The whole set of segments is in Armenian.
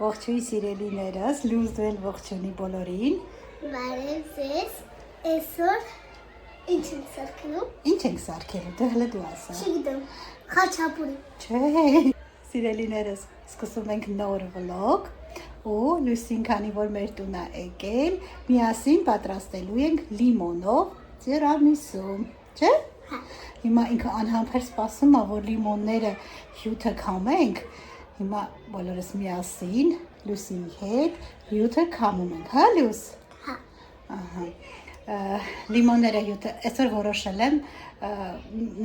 Ողջույն սիրելիներս, լուզվել ողջունի բոլորին։ Բարև ձեզ, այսօր ինչ ենք սարքելու։ Ինչ ենք սարքելու, դե հələ դու ասա։ Չգիտեմ, խաչապուրի։ Չէ, սիրելիներս, սկսում ենք նոր վլոգ ու Լուսին, քանի որ մեր տուն է եկել, միասին պատրաստելու ենք լիմոնով տիրամիսու, չէ՞։ Հիմա ինքը անհամբեր սպասում է, որ լիմոնները հյութը քամենք։ Հիմա բոլորս միասին Լուսիի հետ հյութը քամում ենք, հա Լյուս։ Հա։ Ահա։ Լիմոնները հյութը այսօր որոշել եմ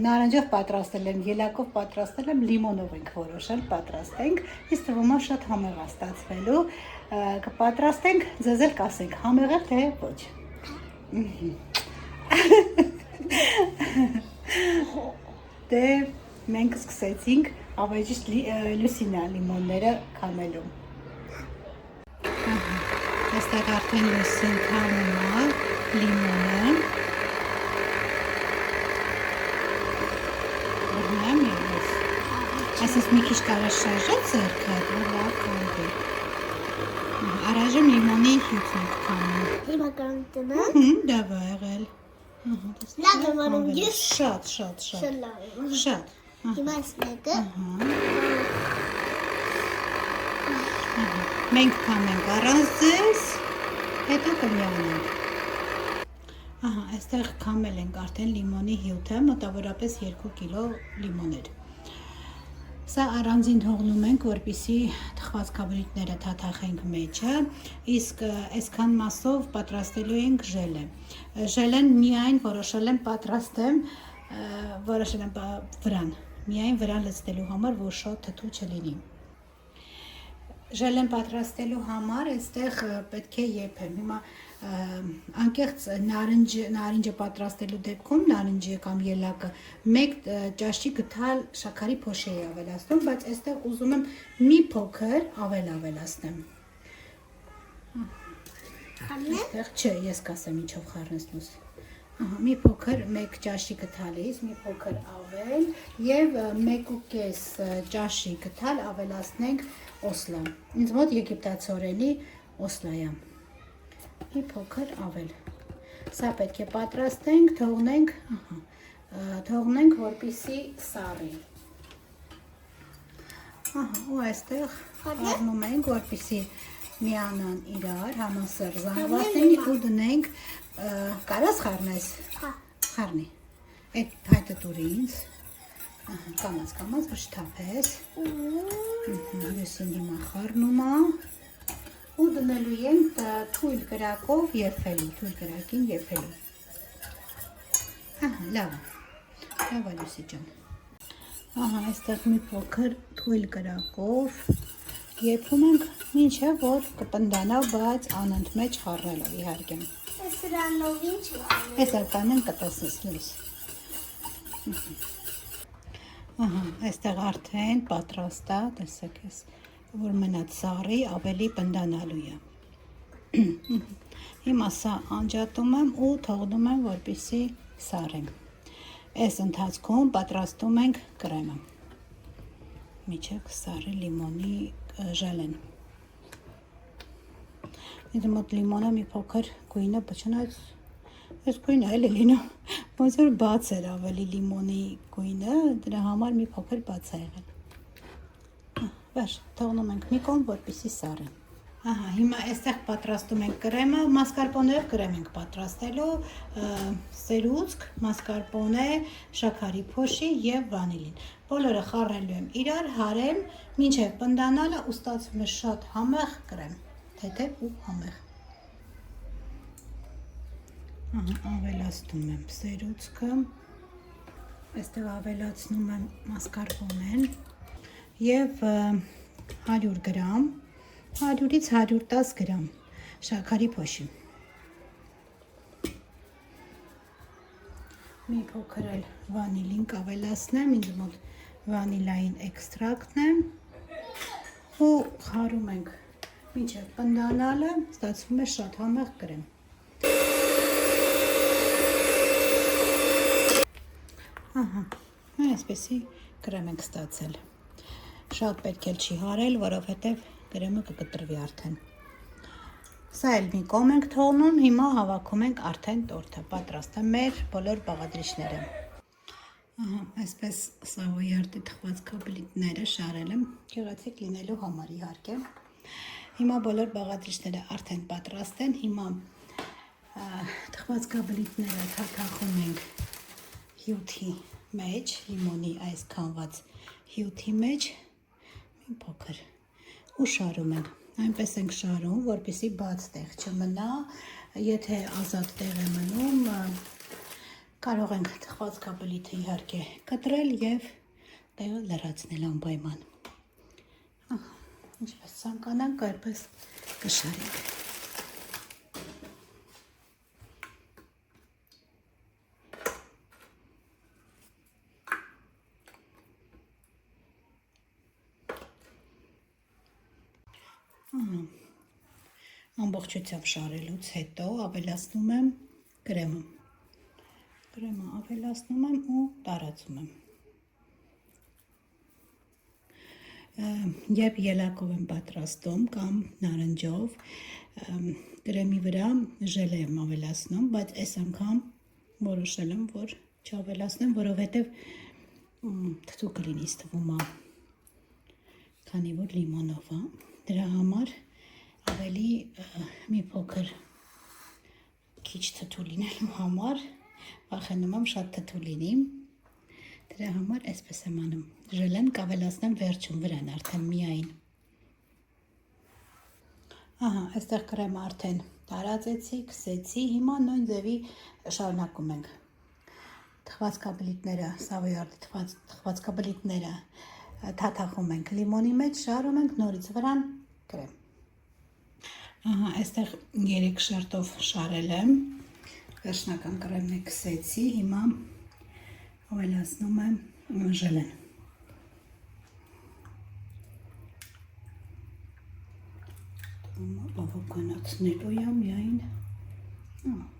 նարնջով պատրաստել եմ, ելակով պատրաստել եմ, լիմոնով ենք որոշել պատրաստենք։ Ինձ թվում է շատ համեղ է ստացվելու։ Կպատրաստենք, ձեզ էլ կասենք, համեղ է թե ոչ։ Դե մենք սկսեցինք ավեջիշտ Լուսինա լիմոնները քամելու։ Այստեղ արդեն Լուսին քամում է լիմոնը։ Որնամ ես։ Այսպես մի քիչ կարա շարժել ձեռքը, որ լավ քամվի։ Առայժմ լիմոնի հյութն ենք քամում։ Հիմա կարող տնեմ։ Դա եղել։ Լավ եմ անում ես։ Շատ։ Շլավ։ Շատ։ Հիմա այս մեկը։ Մենք քամենք առանց ձեզ, հետո կմիանանք։ Ահա, այստեղ քամել ենք արդեն լիմոնի հյութը, մոտավորապես 2 կիլո լիմոներ։ Սա առանձին թողնում ենք, որպեսզի թխվածքաբրիտները թաթախենք մեջը, իսկ այսքան մասով պատրաստելու ենք ժելը։ Ժելեն միայն որոշել եմ պատրաստեմ, որոշել եմ վրան, միայն վրան լցնելու համար, որ շատ թթու չլինի։ Ժելեն պատրաստելու համար այստեղ պետք է եփեմ։ Հիմա անկեղծ նարինջը պատրաստելու դեպքում նարինջը կամ ելակը 1 ճաշի գթալ շաքարի փոշի է ավելացնում, բայց այստեղ ուզում եմ մի փոքր ավելացնեմ։ Այստեղ չէ, ես կասեմ ինչով խառնես Լուս։ Մի փոքր 1 ճաշի գթալից, մի փոքր ավել եւ 1.5 ճաշի գթալ ավելացնենք օսլա։ Ինձ մոտ եգիպտացորենի օսլա է։ Մի փոքր ավել։ Սա պետք է պատրաստենք, թողնենք, որպեսզի սառի։ Ու այստեղ առնում ենք, որպեսզի միանան իրար, համասեռ զանգվածնի ու դնենք, կարաս խառնես։ Հա։ Խառնի։ Այդ հայտը տուրի ինձ։ Կամաց, որ չթափես։ Լուսին հիմա խառնում է։ Ու դնելու ենք թույլ կրակով եփելու, թույլ կրակին եփելու։ Լավ է Լուսի ջան։ Այստեղ մի փոքր թույլ կրակով եփում ենք, մինչև որ կպնդանա, բայց անընդմեջ խառնելով իհարկե։ Սրանով ինչ կանեմ։ Այս ականեն կտեսնես Լուս։ Այստեղ արդեն պատրաստ է, տեսեք ես, որ մնաց սառի ավելի պնդանալու է։ Հիմա սա անջատում եմ ու թողնում եմ, որպեսզի սառեմ։ Այս ընթացքում պատրաստում ենք կրեմը։ Միջև սառի լիմոնի ժելեն։ Ինձ մոտ լիմոնը մի փոքր գույնը բջնած, այս գույնը էլ է լինում, ոնց որ բաց էր ավելի լիմոնի գույնը, դրա համար մի փոքր բաց է եղել։ Վաշ, թողնում ենք մի կողմ, որպեսզի սառի։ Հիմա այստեղ պատրաստում ենք կրեմը, մասկարպոներով կրեմ ենք պատրաստելու, սերուցք, մասկարպոնե, շաքարի փոշի եւ վանիլին։ Բոլորը խառնելու եմ իրար, հարեմ, մինչև պնդանալը ու ստացվում է շատ համեղ կրեմ, թեթև ու համեղ։ Ավելացնում եմ սերուցքը, այստեղ ավելացնում եմ մասկարպոնեն եւ 100 գրամ, 100-ից 110 գրամ շաքարի փոշի։ Մի փոքր էլ վանիլին կավելացնեմ, ինձ մոտ վանիլային էքստրակտն է ու խառնում ենք մինչև պնդանալը, ստացվում է շատ համեղ կրեմ։ Այսպեսի կրեմ ենք ստացել։ Շատ պետք է չի հարել, որովհետև Կրեմը կկտրվի արդեն։ Սա էլ մի կողմ ենք թողնում, հիմա հավաքում ենք արդեն տորթը, պատրաստ է մեր բոլոր բաղադրիչները։ Ահա, այսպես սավոյարդի թխված կաբլիտները շարել եմ, գեղեցիկ լինելու համար իհարկե։ Հիմա բոլոր բաղադրիչները արդեն պատրաստ են, հիմա թխված կաբլիտները թաթախում ենք հյութի մեջ, լիմոնի այս քանված հյութի մեջ, մի փոքր, ու շարում ենք, այնպես ենք շարում, որպեսզի բաց տեղ չմնա, եթե ազատ տեղ է մնում, կարող ենք թխված կաբլիթը իհարկե կտրել և տեղը լրացնել անպայման։ Ինչպես ցանկանանք, այդպես կշարենք։ Ամբողջությամբ շարելուց հետո ավելացնում եմ կրեմը։ Կրեմը ավելացնում եմ ու տարածում եմ։ Երբ ելակով եմ պատրաստում կամ նարնջով, կրեմի վրա ժելե եմ ավելացնում, բայց այս անգամ որոշել եմ, որ չավելացնեմ, որովհետև թթու կլինի թվում է, քանի որ լիմոնով է, դրա համար ավելի մի փոքր քիչ թթու լինելու համար վախենում եմ շատ թթու լինի, դրա համար այսպես եմ անում, ժելեն կավելացնեմ վերջում վրան արդեն միայն։ Ահա, այստեղ կրեմը արդեն տարածեցի, քսեցի, հիմա նույն ձևի շարունակում ենք։ Թխված կաբլիտները, սավոյարդի թխված կաբլիտները թաթախում ենք լիմոնի մեջ, շարում ենք նորից վրան կրեմ։ Ահա, այստեղ 3 շերտով շարել եմ, վերջնական կրեմն է քսեցի, հիմա ավելացնում եմ ժելեն։ Բավականացնելու եմ միայն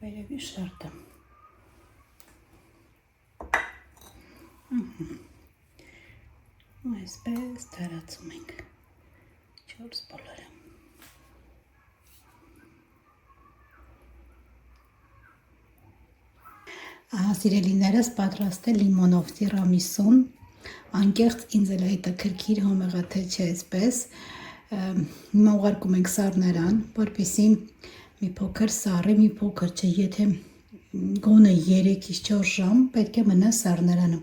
վերևի շերտը։ Այսպես տարածում ենք 4 բոլորը։ Ահա, սիրելիներս, պատրաստ է լիմոնով տիրամիսուն, անկեղծ ինձ էլ հետաքրքիր հոմեղա թե չէ այսպես, հիմա ուղարկում ենք սառնարան, որպեսզի մի փոքր սառի, մի փոքր չէ, եթե գոնե 3-ից 4 ժամ պետք է մնա սառնարանը,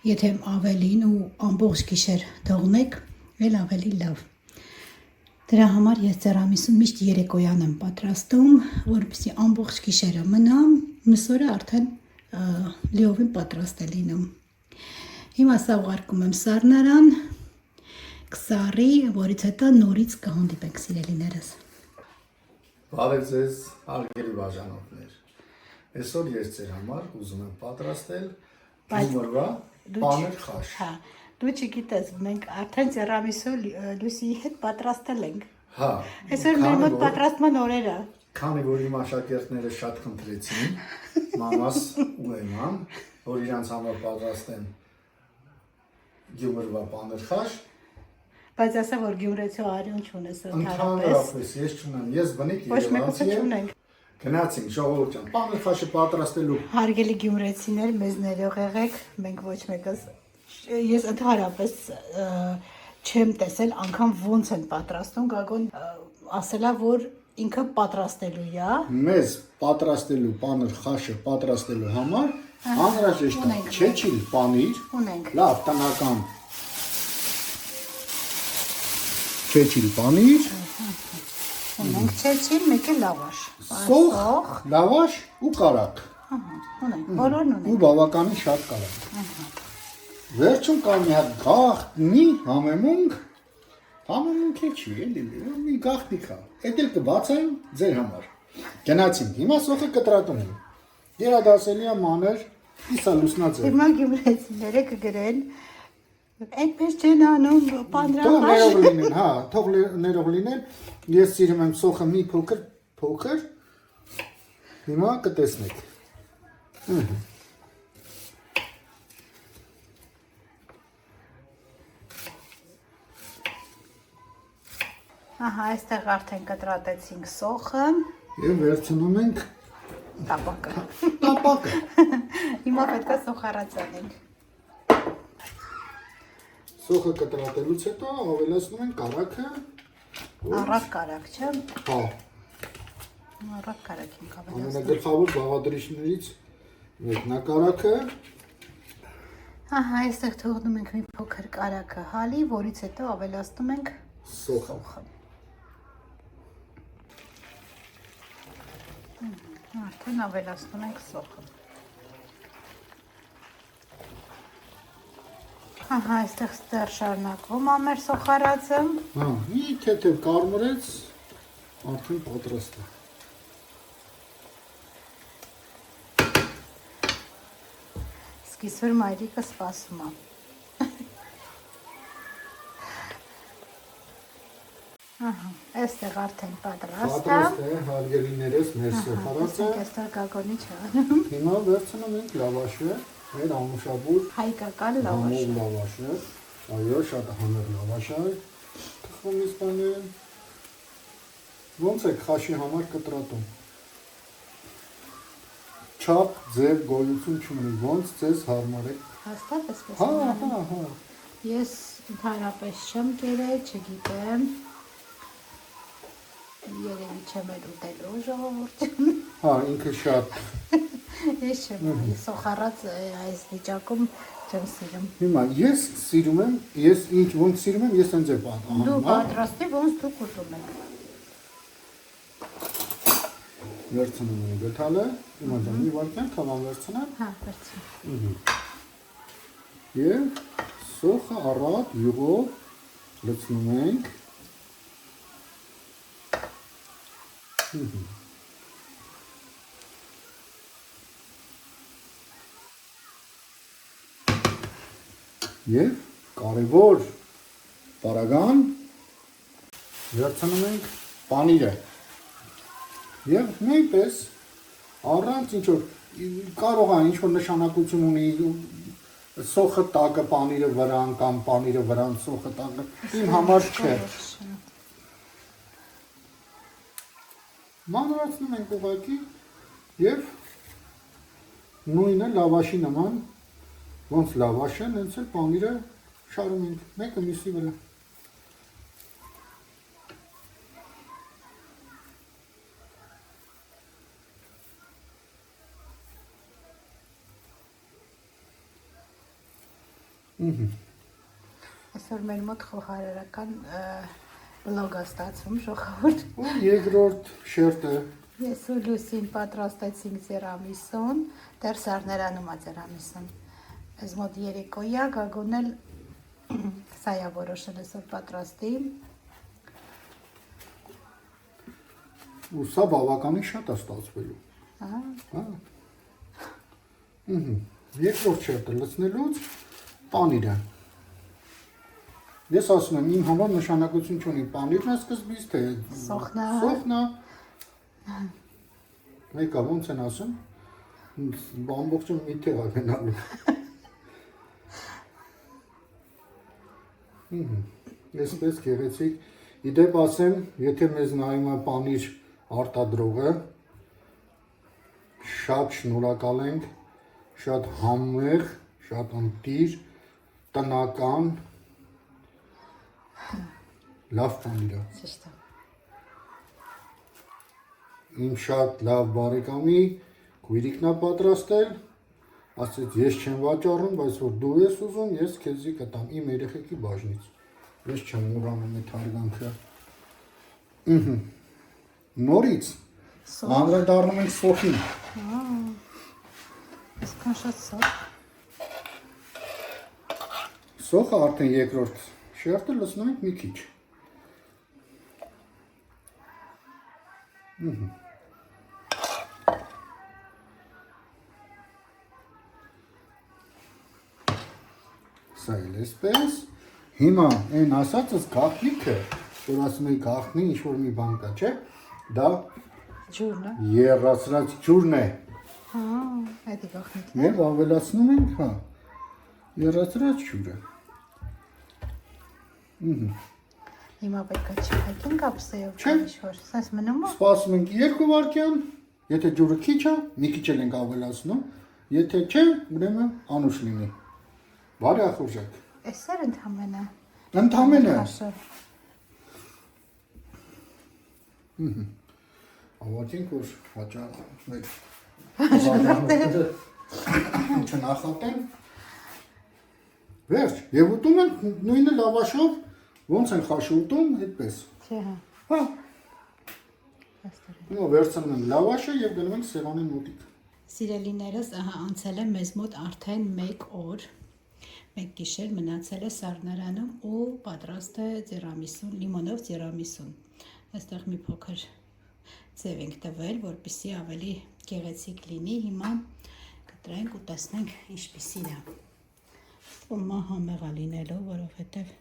եթե ավելին ու ամբողջ գիշեր թողնեք, էլ ավելի լավ։ Դրա համար ես տիրամիսուն միշտ երեկոյան եմ պատրաստում, որպեսզի ամբողջ գիշերը մնա, մսօրը արդեն լիովին պատրաստ է լինում։ Հիմա սա ուղարկում եմ սառնարան, կսառի, որից հետո նորից կհանդիպենք սիրելիներս։ Բարև ձեզ, հարգելի բաժանորդներ։ Այսօր ես ձեր համար ուզում եմ պատրաստել հումորվա պանր խաշ։ Հա, դու չգիտես, մենք արդեն տիրամիսու Լուսիի հետ պատրաստել ենք։ Հա։ Այսօր մեր մոտ պատրաստման օրերը։ Քանի որ իմ աշակերտները շատ խնդրեցին, մամաս ու էման, որ իրանց համար պատրաստեն հումորվա պանր խաշ, Բայց ասա, որ գյումրեցու արյուն չունես ընդհանրապես ես չունեմ, ես բնիկ երևանցի եմ, գնացինք ժողովուրդ ջան, պանր խաշը պատրաստելու։ Հարգելի գյումրեցիներ, մեզ ներող եղեք, մենք ոչ մեկս, ես ընդհանրապես չեմ տեսել անգամ ոնց են պատրաստում, Գագոն ասելա, որ ինքը պատրաստելու է։ Մեզ պատրաստելու պանր խաշը պատրաստելու համար անհրաժեշտ է չեչիլ պանիր, լավ տնական չեչիլ պանիր, ունենք չեչիլ, մեկ է լավաշ, սոխ, լավաշ ու կարակ, բոլորն ունենք, ու բավականին շատ կարակ, վերջում կա մի հատ գաղտնի համեմունք, համեմունք է չի, մի գաղտնիք է, էդ էլ կբացայում ձեր համար, գնացինք, հիմա սոխը կտրատում եմ, երադասելի է մանր, իսա լուսնաձ է։ Հիմա գյումրեցիները կգրեն, այդպես չեն անում Թող պանդրախաշ։ ներող լինեն, հա, թող ներող լինեն, ես սիրում եմ սոխը մի փոքր, հիմա կտեսնեք։ Ահա, այստեղ արդեն կտրատեցինք սոխը, Եվ վերցնում ենք տապակը։ տապակը։ Հիմա պետք է սոխառած անենք։ Սոխը կտրատելուց հետո ավելացնում ենք կարագը։ Առատ կարակ, չէ՞։ Հա, Առատ կարակ ենք ավելացնում։ ամենագլխավոր բաղադրիչներից մեկն է կարագը։ Ահա, այստեղ թողնում ենք մի փոքր կարակը հալի, որից հետո ավելացնում ենք Սոխը։ սոխը։ Արդեն ավելացնում ենք սոխը։ Ահա, այստեղ դեռ շարունակվում է մեր սոխառածը։ Հա, մի թեթև կարմրեց, արդեն պատրաստ է։ Սկիզբր մայրիկը սպասում է։ Ահա, այստեղ արդեն պատրաստ է։ Պատրաստ է, հարգելիներս, մեր սոխառածը։ Այստեղ գագոնի չարում։ Հիմա վերցնում ենք լավաշը, մեր անուշաբույր Հայկական լավաշ։ համով լավաշը։ Այո, շատ համեղ լավաշ է։ Թխվում իսպաներեն։ Ոնց է քաշի համար կտրատում։ Չափ, ձև, գոյություն չունի, ոնց ձեզ հարմար է։ Հաստատ էսպես Հա, է։ հա, հա։ Ես ընդհանրապես չեմ կերել, չգիտեմ։ Երևի չեմ էլ ուտելու ժողովուրդ։ Հա, ինքը շատ։ Ես չեմ սոխառած այս վիճակում չեմ սիրում։ Հիմա ես սիրում եմ, ես ինչ ոնց սիրում եմ, ես ինձ է Դու պատահում։ պատրաստի ոնց դու ուտում ես։ Վերցնում եմ գթալը, հիմա ջան մի վարքյան թավան վերցնեմ։ Հա, վերցրու։ Եվ սոխը առատ յուղով լցնում ենք։ Եվ կարևոր պարագան վերցնում ենք պանիրը։ Եվ նույնպես առանց ինչ որ կարող է ինչ որ նշանակություն ունի սոխը տակը պանիրը վրան կամ պանիրը վրան սոխը տակը իմ համար չէ։ Մանրացնում ենք ուղղակի եւ նույնը լավաշի նման ոնց լավաշը, նենց էլ պանիրը շարում ենք մեկը մյուսի վրա։ Այսօր մեր մոտ խոհարարական բլոգ է ստացվում ժողովուրդ։ Ու երկրորդ շերտը Ես ու Լուսին պատրաստեցինք ձերամիսոն, դեռ սառներանում է ձերամիսոն։ Այս մոտ երեկոյա գագոնել սա է որոշել այսօր պատրաստի։ ու սա բավականին շատ է ստացվելու։ Հա, Երկրորդ շերտը լցնելուց պանիրը։ Ես ասում եմ, իմ համար նշանակություն չունի պանիրն է սկզբից, թե սոխնա։ Մեկը ոնց են ասում, ամբողջը մի տեղ է գնալու։ Այսպես գեղեցիկ։ Իդեպ ասեմ, եթե մեզ նայում է պանիր արտադրողը, շատ շնորհակալ ենք, շատ համեղ, շատ ընտիր, տնական, լավ պանիր է։ ճիշտ է։ Իմ շատ լավ բարեկամի քույրիկն է պատրաստել, ասեց ես չեմ վաճառում, բայց որ դու ես ուզում, ես քեզի կտամ իմ երեխեքի բաժնից։ Ես չեմ մոռանում այդ հարգանքը։ Նորից անդրադառնում ենք սոխին։ Այսքան շատ սոխ։ Սոխը արդեն երկրորդ շերտը լցնում ենք մի քիչ։ Սա էլ էսպես։ Հիմա այն ասածս գաղտնիքը, որ ասում են գաղտնի ինչ-որ մի բան կա, չէ, դա Ջուրն է։ եռացրած ջուրն է։ Հա, այդ է գաղտնիքն։ Եվ ավելացնում ենք, հա, եռացրած ջուրը։ Հիմա պետք է չփակենք ապսեով Չէ։ ինչ-որ, սենց մնում է։ Սպասում ենք 2 վայրկյան, եթե ջուրը քիչ է, մի քիչ էլ ենք ավելացնում, եթե չէ, ուրեմն անուշ լինի։ Բարի ախորժակ։ Էսեր ընդհանրապես։ Ընդամենը։ Ասա։ Ավարտենք որ հաճախ մեկ ինչը նախատեն։ Վերջ, եւ ուտում ենք նույնը լավաշով, ոնց են խաշի ուտում, այդպես։ Չէ, հա։ Հա, Աստորեն։ նո վերցնում ենք լավաշը եւ գնում ենք սեղանի մոտիկ։ Սիրելիներս, ահա անցել է մեզ մոտ արդեն 1 օր։ 1 գիշեր մնացել է սառնարանում ու պատրաստ է տիրամիսուն, լիմոնով տիրամիսուն։ Այստեղ մի փոքր ձև ենք տվել, որպեսզի ավելի գեղեցիկ լինի։ Հիմա կտրենք ու տեսնենք ինչպիսին է։ Ոմա համեղ է լինելու, որովհետև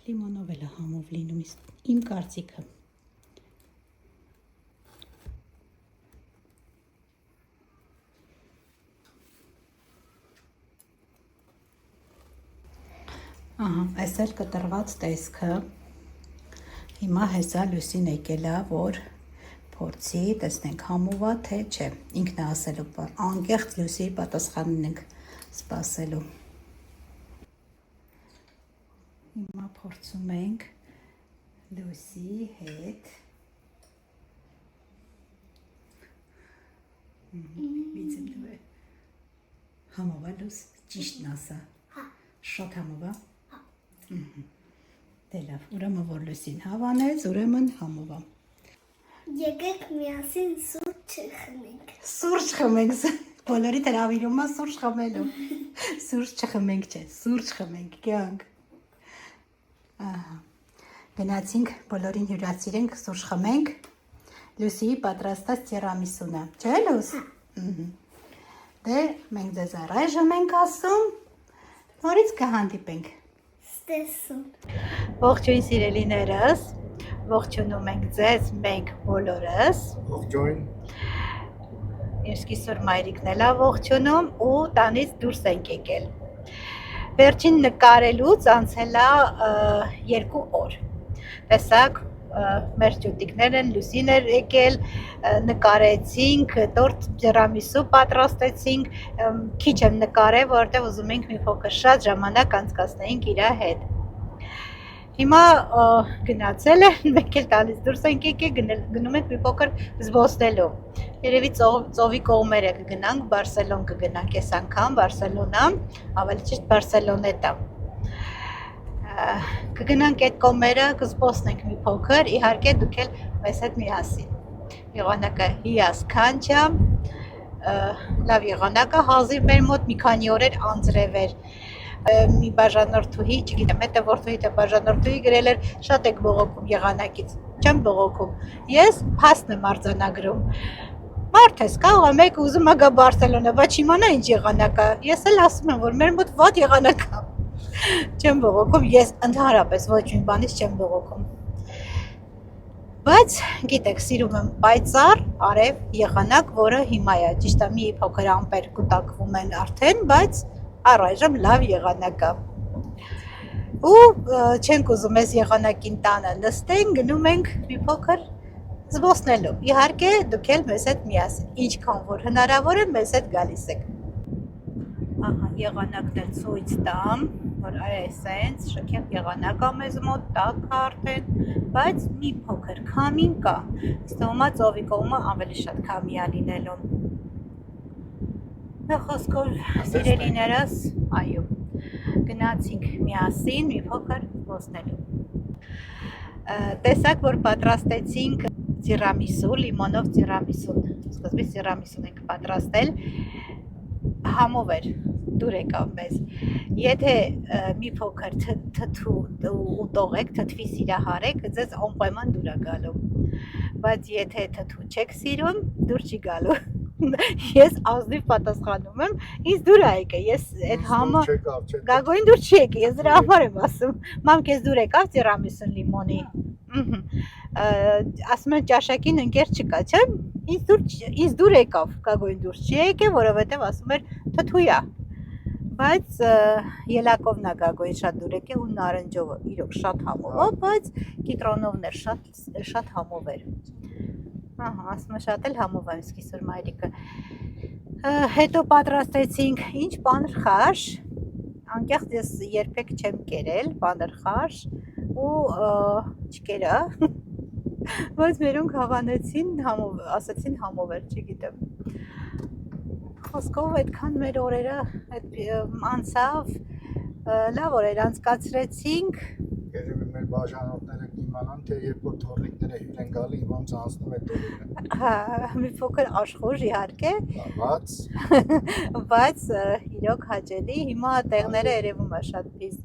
լիմոնով էլ է համով լինում, իմ կարծիքը։ Ահա, այս էլ կտրված տեսքը։ Հիմա հեսա Լուսին եկել է, որ փորձի, տեսնենք համով է, թե չէ։ Ինքն է ասելու, անկեղծ Լուսիի պատասխանն ենք սպասելու։ Հիմա փորձում ենք Լուսիի հետ։ Բիցեմ դու է։ Համով է Լուս, ճիշտն ասա։ Շատ համով է։ Դե լավ, ուրեմն որ Լուսին հավանեց, ուրեմն համով է։ Եկեք միասին սուրճ չխմենք։ Սուրճ խմենք, բոլորի հրավիրում է սուրճ խմելու։ Սուրճ չխմենք չէ, սուրճ խմենք, կյանք։ Ահա։ Գնացինք բոլորին հյուրասիրենք, սուրճ խմենք։ Լուսիի պատրաստած տիրամիսունը, չէ՞ Լուս։ Դե մենք ձեզ առայժմ ենք ասում, նորից կհանդիպենք։ Ստեսում։ Ողջույն սիրելիներս, ողջունում ենք ձեզ մենք բոլորս։ Ողջույն։ Իմ սկիսոր մայրիկն էլ է ողջունում ու տանից դուրս ենք եկել։ Վերջին նկարելուց անցել է 2 օր։ Տեսակ մեր ճուտիկներն Լուսին էր եկել, նկարեցինք, տորտ տիրամիսու պատրաստեցինք, քիչ եմ նկարել, որովհետև ուզում ենք մի փոքր շատ ժամանակ անցկացնեինք իր հետ։ Հիմա գնացել են, մենք էլ տալիս դուրս ենք եկել, գնում ենք մի փոքր զբոսնելու։ Երևի ծովի կողմերը կգնանք, Բարսելոն կգնանք այս անգամ, Բարսելոնա, ավելի ճիշտ Բարսելոնետա։ Կգնանք այդ կողմերը, կզբոսնենք մի փոքր, իհարկե դուք էլ մեզ հետ միասին։ Եղանակը հիասքանչ է, լավ եղանակ է, հազիվ մեր մոտ մի քանի օրեր անձրև էր։ Մի բաժանորդուհի, չգիտեմ, հետը որդուհի թե բաժանորդուհի գրել էր շատ եք բողոքում եղանակից, չեմ բողոքում, ես փաստ եմ արձանագրում, մարդ ես կարող է մեկ ուզում է գա Բարսելոնա, բայց իմանա ինչ եղանակ է, ես էլ ասում եմ, որ մեր մոտ վատ եղանակ է, չեմ բողոքում, ես ընդհանրապես ոչ մի բանից չեմ բողոքում, բայց գիտեք, սիրում եմ պայծառ, արև եղանակ, որը հիմա է, ճիշտ է մի փոքր ամպեր կուտակվում են արդեն, բայց առայժմ լավ եղանակ է։ Ու չենք ուզում այս եղանակին տանը նստենք, գնում ենք մի փոքր զբոսնելու։ Իհարկե դուք էլ մեզ հետ միասին, ինչքան որ հնարավոր է մեզ հետ գալիս եք։ Ահա եղանակն էլ ցույց տամ, որ այսենց շքեղ եղանակ է մեզ մոտ, տաք է արդեն, բայց մի փոքր քամին կա։ Ստոմա ծովի կողմը ավելի շատ քամի է լինելու։ Խոսքով սիրելիներս, այո, գնացինք միասին մի փոքր զբոսնելու։ Տեսակ, որ պատրաստեցինք տիրամիսու, լիմոնով տիրամիսուն, սկզբից տիրամիսուն ենք պատրաստել, համով էր, դուր եկավ մեզ, եթե մի փոքր թթու ուտող եք, թթվի սիրահար եք, ձեզ անպայման դուր է գալու, բայց եթե թթու չեք սիրում, դուր չի գալու, ես ազնիվ պատասխանում եմ, ինձ դուր է եկել, ես այդ համը, գագոին դուր չի եկել, ես դրա համար եմ ասում, մամ կեզ դուր եկավ տիրամիսուն լիմոնի, ասում են ճաշակին ընկեր չկա, չէ, ինձ դուր եկավ, գագոին դուր չի եկել, որովհետև ասում էր թթու է, Բայց ելակով նագագոյի շատ դուրեք է ու նարնջով իրոք շատ համով, բայց կիտրոնովն էր շատ համով էր։ Ահա, ասում է շատ էլ համով եմ սկիսոր մայրիկը։ Հետո պատրաստեցինք ինչ պանր խաշ, անկեղծ ես երբեք չեմ կերել պանր խաշ ու չկերա, բայց մերոնք հավանեցին համով, ասացին համով էր, չգիտեմ։ Խոսքով այդքան մեր օրերը անցավ, լավ օրեր անցկացրեցինք։ Երևի մեր բաժանորդները կիմանան, թե երբ որ թորնիկները հյուր են գալի, իմանց անցնում է տորինը։ Հա, մի փոքր աշխուժ իհարկե, բայց իրոք հաճելի, հիմա տեղները երևում է շատ բիզ։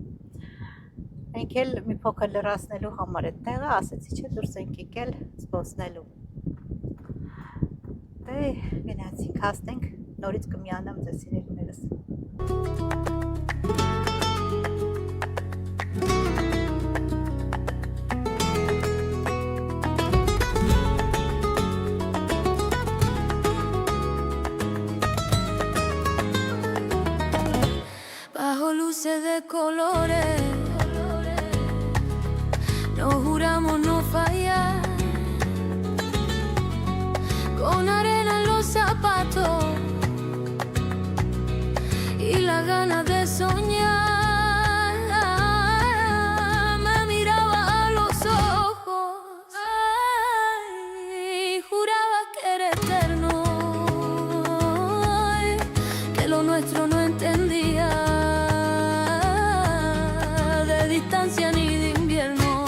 Մենք էլ մի փոքր լրացնելու համար այդ տեղը ասեցի չէ դուրս ենք եկել զբոսնելու։ Դե գնացինք, հասնենք, նորից կմիանամ ձեզ սիրելիներս։ Bajo luces de colores, nos juramos no fallar. Con arena en los zapatos y las ganas de soñar, me miraba a los ojos, ay, juraba que era eterno, ay, que lo nuestro no entendía de distancia ni de invierno.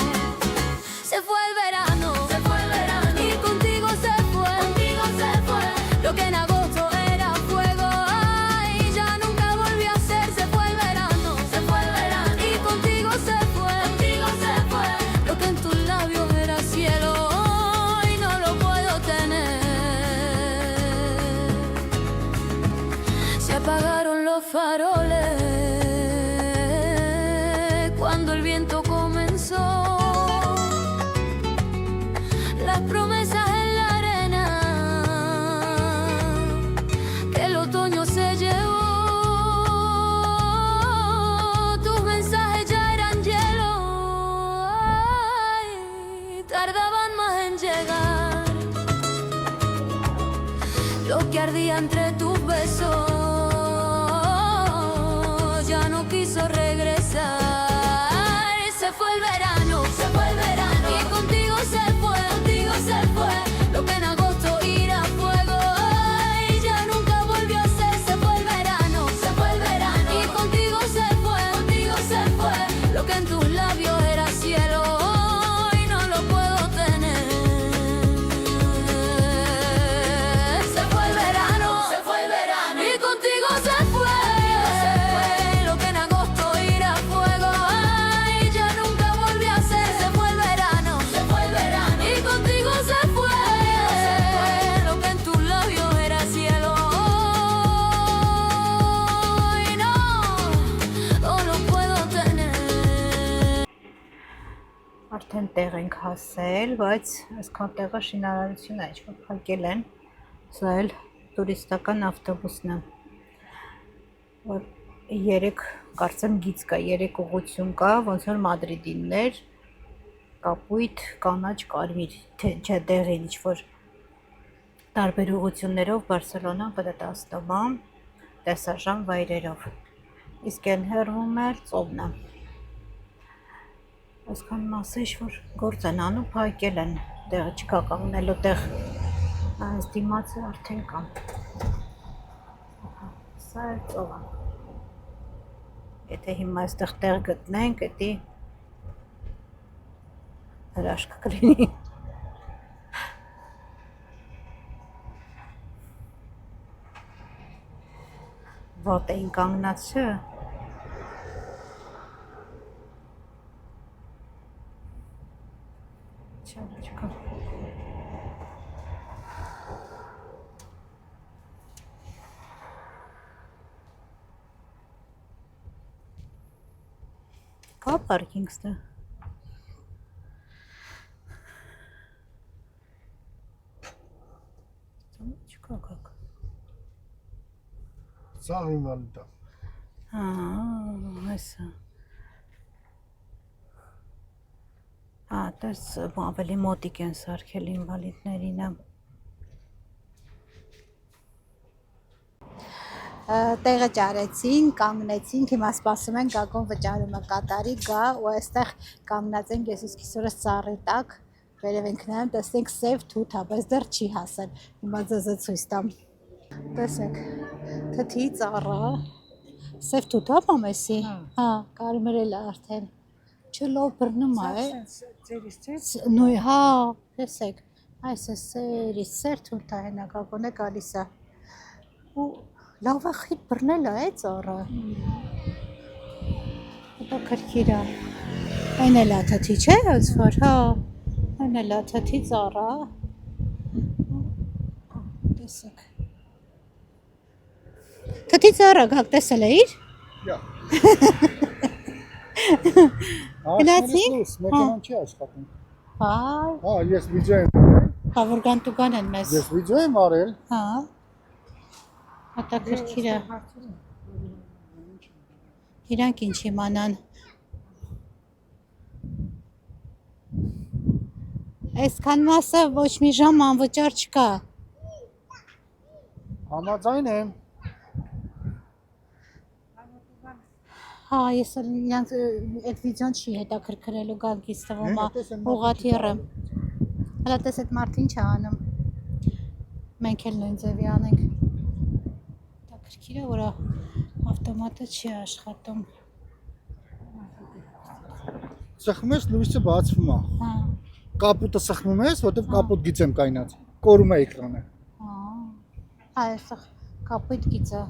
Se fue el verano, y contigo se fue, lo que en agosto era fuego, ay, ya nunca volvió a ser. Se fue el verano, y contigo se fue, lo que en tus labios era cielo, hoy no lo puedo tener. Se apagaron los faroles cuando el viento comenzó. Las promesas en la arena que el otoño se llevó. Tus mensajes ya eran hielo, ay, tardaban más en llegar. Lo que ardía entre tus besos ya no quiso regresar. Se fue el verano, y contigo se fue, lo que en agosto era fuego, ay, ya nunca volvió a ser. Se fue el verano, y contigo se fue, lo que en tus labios era cielo, hoy no lo puedo tener. Se fue el verano, y contigo se fue, lo que en agosto era fuego, ay, ya nunca volvió a ser. Se fue el verano, y contigo se fue, lo que en tus labios era cielo, hoy no lo puedo tener. Արդեն տեղ ենք հասել, բայց այսքան տեղը շինարարություն է, ինչ-որ փակել են, սա էլ տուրիստական ավտոբուսն է, որ 3, կարծեմ գիծ կա, 3 ուղղություն կա, ոնց որ Մադրիդինն էր, կապույտ, կանաչ, կարմիր, չէ դեղին, ինչ-որ տարբեր ուղղություններով Բարսելոնա, Պրետաստոմա, տեսարժան վայրերով, իսկ են հեռվում էր ծովն է։ Այսքան մասը ինչ-որ գործ են անում, փակել են, տեղը չկա կանգնելու տեղ, այս դիմացը արդեն կա։ Սա է ծովը։ Եթե հիմա այստեղ տեղ գտնենք, էդի հրաշք կլինի։ Ոտ էին կանգնած չէ։ Չկա։ Կա պարկինգ ստեղ։ Չկա կակ։ Սա ինվալիդ է։ Հեսա։ Դες ավելի մոտիկ են սարքել ինվալիդներին։ Տեղը ճարեցին, կանգնեցինք, հիմա սպասում ենք Գագոն վճարումը կատարի գա ու այստեղ կանգնած ենք ես իսկիսորս ծառի տակ, վերև ենք նայում, տեսնենք սև թութ ա, բայց դեռ չի հասել, հիմա ձեզ է ցույց տամ։ Տեսեք, թթի ծառա, սև թութ ա մամեսի, կարմրել է արդեն, չլով բռնում է, նույ հա, տեսեք, այս է սեր թութ ա հենա Գագոն է գալիս է, ու լավ է խիտ բռնել է ծառը, հետո քրքիր է, այն էլ է թթի չէ, ոնց որ, հա, այն էլ է թթի ծառա, տեսեք, թթի ծառը Գագ տեսել էիր? Գնացինք? Մեքենան չի աշխատում։ Հա, Ես վիդեո եմ, հավորգան տուգան են մեզ, ես վիդեո եմ արել։ հա, հետաքրքիր է, իրանք ինչ իմանան, այսքան մասը ոչ մի ժամ անվճար չկա, Համաձայն եմ։ հա, ես իրանք այդ վիդեոն չի հետաքրքրելու գանգից թվում է, ուղղաթիռը, հələ տես այդ մարդը ինչ է անում, մենք էլ նույն ձևի անենք, հետաքրքիր է, որ ավտոմատը չի աշխատում, Սխում ես, լույսը բացվում է։ հա, Կապուտը սխմում ես, որտեվ կապուտ գիծ եմ կայնած։ Կորում է էկրանը։ այստեղ կապույտ գիծը,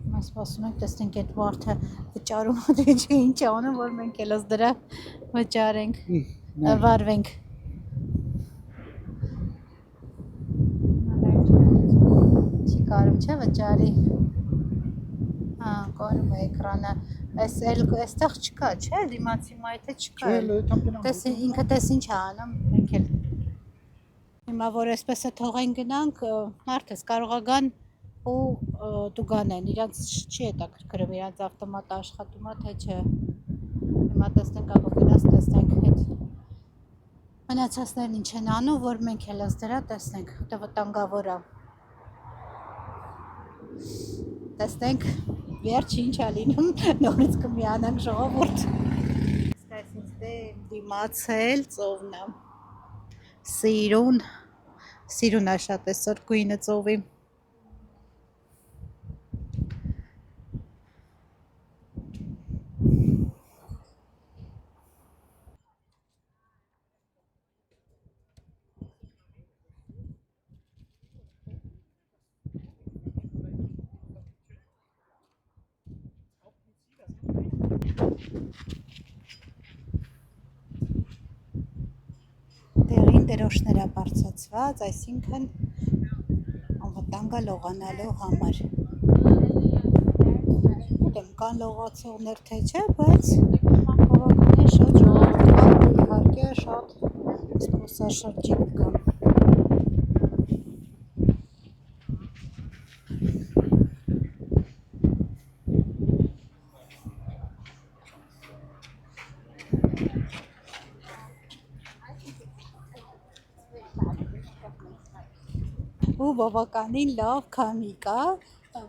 մենք սպասում ենք, տեսնենք այդ մարդը վճարում ադրիջը ինչ է անում, որ մենք էլ ըստ դրա վճարենք, վարվենք։ Չի կարում չէ վճարի, կորում է էկրանը, այստեղ չկա, չէ, դիմացի մայթը չկա, ինքը տես ինչ է անում, մենք էլ հիմա որ այսպես է թողեն գնանք, մարդս կարող է գան ու տուգան են, իրանց չի հետաքրքրում, իրանց ավտոմատը աշխատում է, թե չէ, հիմա տեսնենք, ակո գնաց տեսնենք հետ, մնացածներն ինչ են անում, որ մենք էլ ըստ դրա տեսնենք, հետո վտանգավոր է, տեսնենք, վերջ ինչ է լինում, նորից կմիանանք ժողովուրդ, սկայսինց դե դիմացել ծովն է, Սիրուն է շատ այսօր գույնը ծովի, Տեղին դրոշներ է բարձրացված, այսինքն անվտանգ է լողանալու համար։ Ուտեմ կան լողացողներ թե չէ, բայց բավականին շատ ժողովուրդ կա, իհարկե շատ զբոսաշրջիկ կա։ Ու բավականին լավ քամի կա,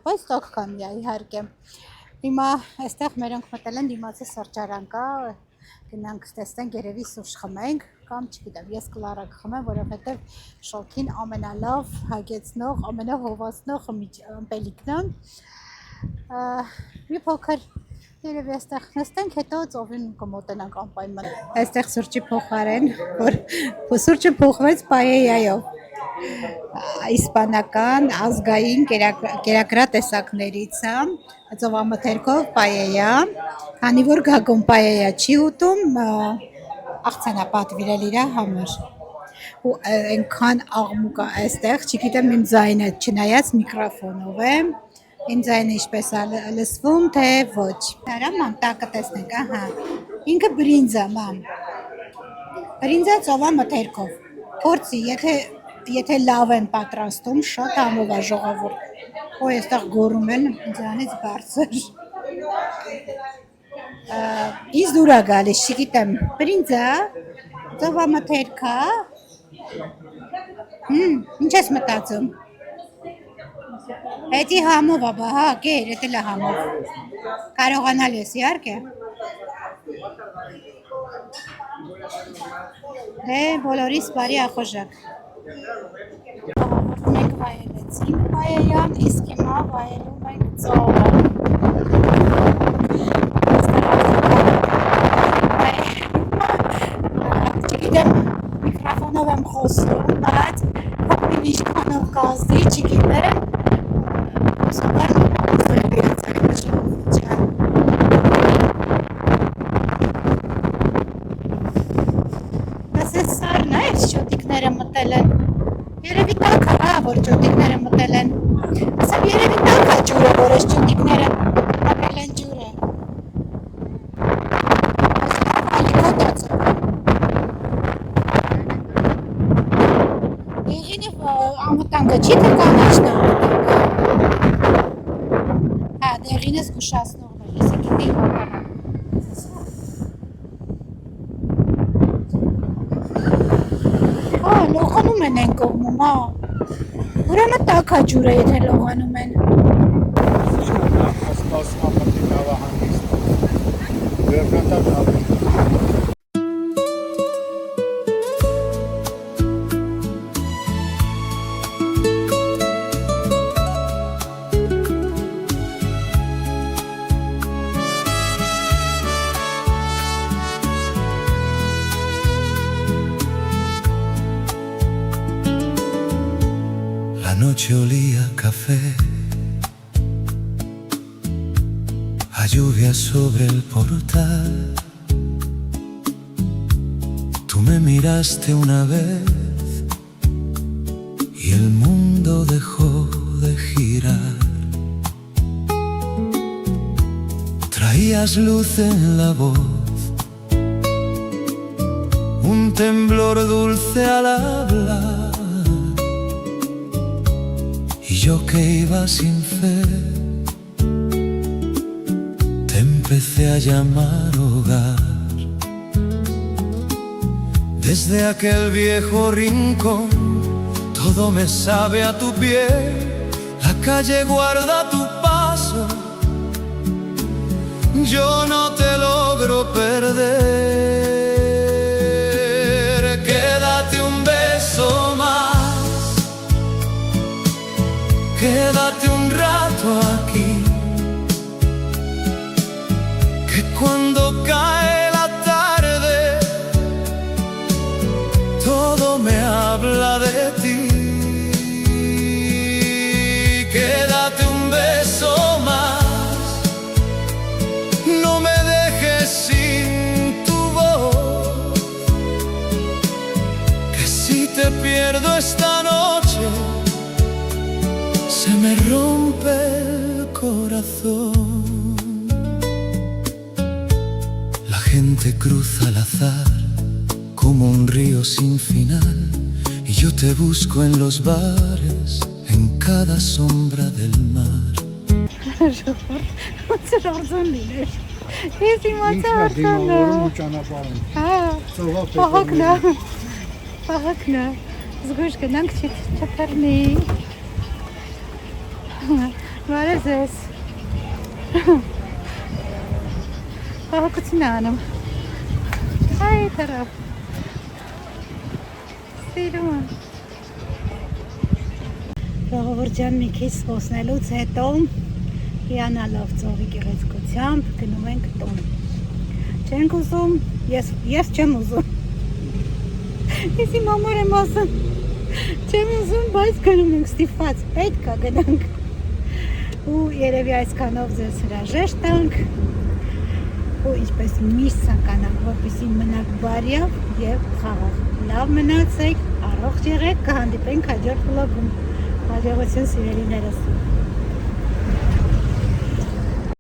բայց տոք քամի է իհարկե։ Հիմա այստեղ մերոնք մտել են դիմացի սրճարան կա, գնանք տեսնենք երևի սուրճ խմենք, կամ չգիտեմ, ես կլարակ խմեմ, որովհետև շոգին ամենալավ հագեցնող, ամենահովացնող ըմպելիքն է։ Մի փոքր երևի այստեղ նստենք, հետո ծովին կմոտենանք անպայման։ Այստեղ սուրճի փոխարեն, որ սուրճը փոխվեց պաեյայով։ Իսպանական ազգային կերակրա տեսակներից է, ծովամթերքով պաեյա, քանի որ Գագոն պաեյա չի ուտում, աղցան է պատվիրել իր համար։ Ու այնքան աղմուկ է այստեղ, չգիտեմ իմ ձայնը չնայած միկրոֆոնով է, իմ ձայնը ինչպես է լսվում, թե ոչ։ Արա մամ, տակը տեսնենք, ահա, ինքը բրինձա, մամ, բրինձա ծովամթերքով, փորձի, եթե լավ են պատրաստում, շատ համով է ժողովուրդ, այստեղ գոռում են ինձանից բարձր, Ինձ դուր է գալիս, չգիտեմ, բրինձա, ծովամթերքա, ինչ ես մտածում, հետի համով է, հա, կեր, էդ էլ է համով, կարողանալ ես, իհարկե, դե բոլորիս բարի ախոժակ, մենք վայելեցինք պայեյան, իսկ հիմա վայելում ենք ծովը, չգիտեմ միքրոֆոնով եմ խոսում, բայց հապին ինչքանով կազդի, չգիտեմ, սովար զրվիացակ նշվության։ Ասես սարն է, այս ճոտիկները մտել են, երևի տակ հա, որ ճոտիկները մտել են, ասեմ երևի տակ հա ջուրը, որ այս ճոտիկները մտել են ջուրը։ Անվտանգը չի թե կանաչն անվտանգը։ Հա, դեղին ես գուշացնողն է, ես գիտի հողանա։ Հա, լողանում են են կողմում, հա։ Ուրեմն տակ հա ջուրը, եթե լողանում են։ La noche olía a café, a lluvia sobre el portal. Tú me miraste una vez y el mundo dejó de girar. Traías luz en la voz, un temblor dulce al hablar. Y yo que iba sin fe, te empecé a llamar hogar. Desde aquel viejo rincón, todo me sabe a tu piel. La calle guarda tu paso, yo no te logro perder. Quédate un beso más, quédate un rato aquí, que cuando cae la tarde, todo me habla de ti. Quédate un beso más, no me dejes sin tu voz, que si te pierdo esta noche, se me rompe el corazón. La gente cruza al azar como un río sin final, y yo te busco en los bares, en cada sombra del mar. Բարև ձեզ։ Պահակություն անում։ Այ թրավ։ Սիրում եմ։ Ժողովրդյան մի քիչ խոսնելուց հետո հիանալով ծովի գեղեցկությամբ գնում ենք տուն։ Չենք ուզում, ես չեմ ուզում։ Ես իմ համար եմ ասում։ Չեմ ուզում, բայց գնում ենք ստիպված, պետք է գնանք։ Ու երևի այսքանով ձեզ հրաժեշտ տանք ու ինչպես միշտ ցանկանանք, որպեսզի մնաք բարյավ եւ խաղաղ։ Լավ մնացեք, առողջ եղեք, կհանդիպենք հաջորդ վլոգում։ Հաջողություն սիրելիներս։